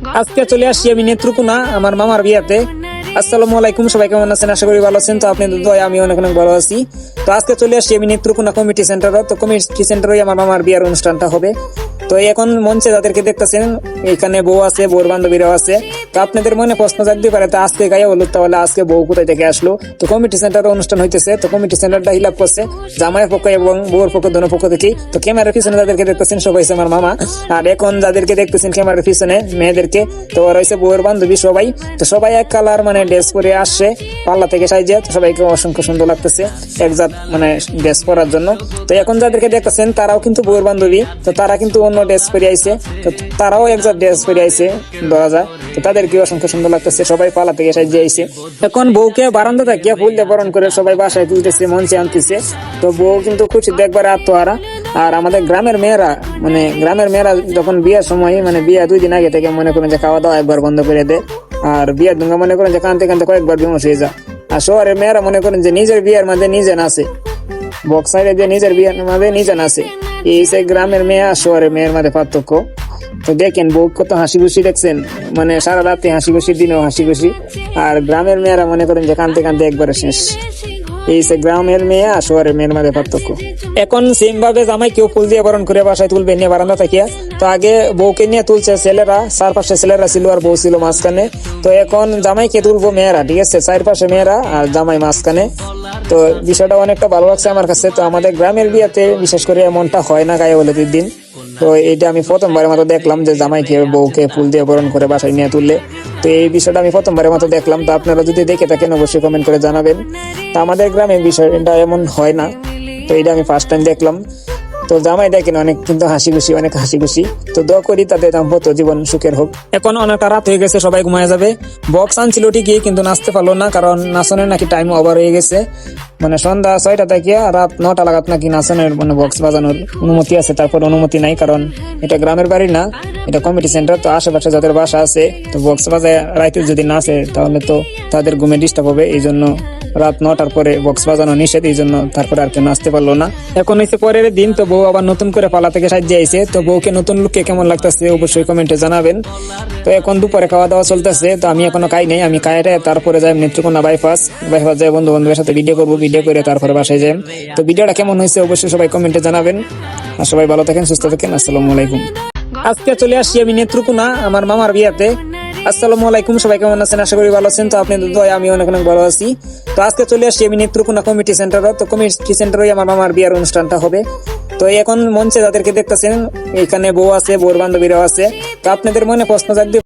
আজকে চলে আসছি আমি নেত্রকোনা আমার মামার বিয়াতে। আসসালামু আলাইকুম, সবাই কেমন আছেন? আশা করি ভালো আছেন। তো আপনাদের দয়া আমি অনেক অনেক ভালো আছি। তো আজকে চলে আসছি আমি নেত্রকোনা কমিটি সেন্টারে। তো কমিটি সেন্টারে আমার মামার বিয়ার অনুষ্ঠানটা হবে। তো এখন মঞ্চে যাদেরকে দেখতেছেন এখানে বউ আছে, বউর বান্ধবীরাও আছে। তো আপনাদের মনে প্রশ্ন জাগতে পারে তো আজকে গায়ে হলুদ, তাহলে আজকে বউ কোথায় থেকে আসলো? তো কমিটি সেন্টারে অনুষ্ঠান হইতেছে। তো কমিটি সেন্টারটা হিলাপ করছে জামাইয়ের পক্ষ এবং বউর পক্ষ, দোনো পক্ষ থেকে। তো ক্যামেরার পিছনে যাদেরকে দেখতেছেন সবাই হচ্ছে আমার মামা। আর এখন যাদেরকে দেখতেছেন ক্যামেরার পিছনে মেয়েদেরকে, তো ওরা হচ্ছে বউয়ের বান্ধবী সবাই। তো সবাই এক কালার মানে ড্রেস পরে আসছে পাল্লা থেকে সাইজে। তো সবাইকে অসংখ্য সুন্দর লাগতেছে একজাত মানে ড্রেস পরার জন্য। তো এখন যাদেরকে দেখতেছেন তারাও কিন্তু বউয়ের বান্ধবী, তো তারা কিন্তু অন্য ড্রেস পরে আইছে। তো তারাও একজাত ড্রেস পরে আইছে ধরা যায়। তো তাদেরকে অসংখ্য সুন্দর লাগতেছে, সবাই পালা থেকে সাইজে আইছে। এখন বউকে বারান্দা থাকিয়া ফুল দিয়ে বরণ করে সবাই বাসায় তুলতেছে, মঞ্চে আনতেছে। তো বউ কিন্তু খুশি দেখবার আত্মহারা। আর আমাদের গ্রামের মেয়েরা যখন বিয়ের সময় মানে বিয়ে 2 দিন আগে থেকে মনে করেন যে খাওয়া দাওয়া একবার বন্ধ করে দেয়। আর বিয়ের দুঙ্গা মনে করেন যে কানতে কানতে কয়েকবার বিমর্ষ হয়ে যায়। আর শহরের মেয়েরা মনে করেন যে নিজের বিয়ের মধ্যে নিজে নাচে, বক্স সাইডে যে নিজের বিয়ের মধ্যে নিজে নাচে। এই সে গ্রামের মেয়ে আর শহরের মেয়ের মধ্যে পার্থক্য। তো দেখেন বউ কত হাসি খুশি, দেখছেন মানে সারা রাতে হাসি খুশি, দিনেও হাসি খুশি। আর গ্রামের মেয়েরা মনে করেন যে কানতে কানতে একবারে শেষ। এই সে গ্রামের মেয়ে আর শহরের মেয়ের মাঝে পার্থক্য। এখন সেম ভাবে জামাই কেউ ফুল দিয়ে বরণ করে বাসায় তুলবে নিয়ে বারান্দা থাকিয়া। তো আগে বউকে নিয়ে তুলছে ছেলেরা, 4 পাশে ছেলেরা ছিল আর বউ ছিল মাঝখানে। তো এখন জামাইকে তুলবো মেয়েরা, ঠিক আছে, 4 পাশে মেয়েরা আর জামাই মাঝখানে। তো বিষয়টা অনেকটা ভালো লাগছে আমার কাছে। তো আমাদের গ্রামের বিয়েতে বিশেষ করে এমনটা হয় না গায়ে হলুদের দিন। তো এটা আমি প্রথমবারের মতো দেখলাম যে জামাইকে বউকে ফুল দিয়ে বরণ করে বাসায় নিয়ে তুললে। তো এই বিষয়টা আমি প্রথমবারের মতো দেখলাম। তো আপনারা যদি দেখে থাকেন অবশ্যই কমেন্ট করে জানাবেন। তো আমাদের গ্রামে বিষয়টা এমন হয় না, তো এটা আমি ফার্স্ট টাইম দেখলাম। তো জামাই দেখেন অনেক কিন্তু অনেক হাসি খুশি। তো দোয়া করি তাদের দাম্পত্য জীবন সুখের হোক। এখন অনেকটা রাত হয়ে গেছে, সবাই ঘুমায় যাবে। বক্স আনছিল ঠিকই কিন্তু নাচতে পারলো না, কারণ নাচনের নাকি টাইম ওভার হয়ে গেছে। মানে সন্ধ্যা 6টা থেকে রাত 9টা লাগাত নাকি নাচনের মানে বক্স বাজানোর অনুমতি আছে, তারপর অনুমতি নাই, কারণ এটা গ্রামের বাড়ি না, এটা কমিটি সেন্টার। তো আশেপাশে যাদের বাসা আছে তো বক্স বাজায় রাইতে যদি নাচে তাহলে তো তাদের ঘুমে ডিস্টার্ব হবে। এই জন্য রাত 9টার পরে বক্স বাজানো নিষেধ, এই জন্য তারপরে আর কেউ নাচতে পারলো না। এখন হচ্ছে পরের দিন, তো বউ আবার নতুন করে পালা থেকে সাজিয়ে আইছে। তো বউকে নতুন লুকে কেমন লাগতেছে অবশ্যই কমেন্টে জানাবেন। তো এখন দুপুরে খাওয়া দাওয়া চলতেছে। তো আমি এখনো খাই নাই, আমি খাইরে তারপরে যাই নেত্রকোনা বাইপাস যাই বন্ধু বান্ধবের সাথে ভিডিও করবো, ভিডিও করে তারপরে বাসায় যাই। তো ভিডিওটা কেমন হয়েছে অবশ্যই সবাই কমেন্টে জানাবেন। আর সবাই ভালো থাকেন, সুস্থ থাকেন। আসসালামু আলাইকুম। আজকে চলে আসছি আমি নেত্রকোনা আমার মামার বিয়াতে। আসসালামু আলাইকুম, সবাই কেমন আছেন? আশা করি ভালো আছেন। তো আপনাদের দয়া আমি অনেক অনেক ভালো আছি। তো আজকে চলে আসছি আমি নেত্রকোনা কমিটি সেন্টারে। তো কমিটি সেন্টারে আমার মামার বিয়ার অনুষ্ঠানটা হবে। তো এখন মঞ্চে যাদেরকে দেখতেছেন এখানে বউ আছে, বউর বান্ধবীরাও আছে। তো আপনাদের মনে প্রশ্ন জাগতে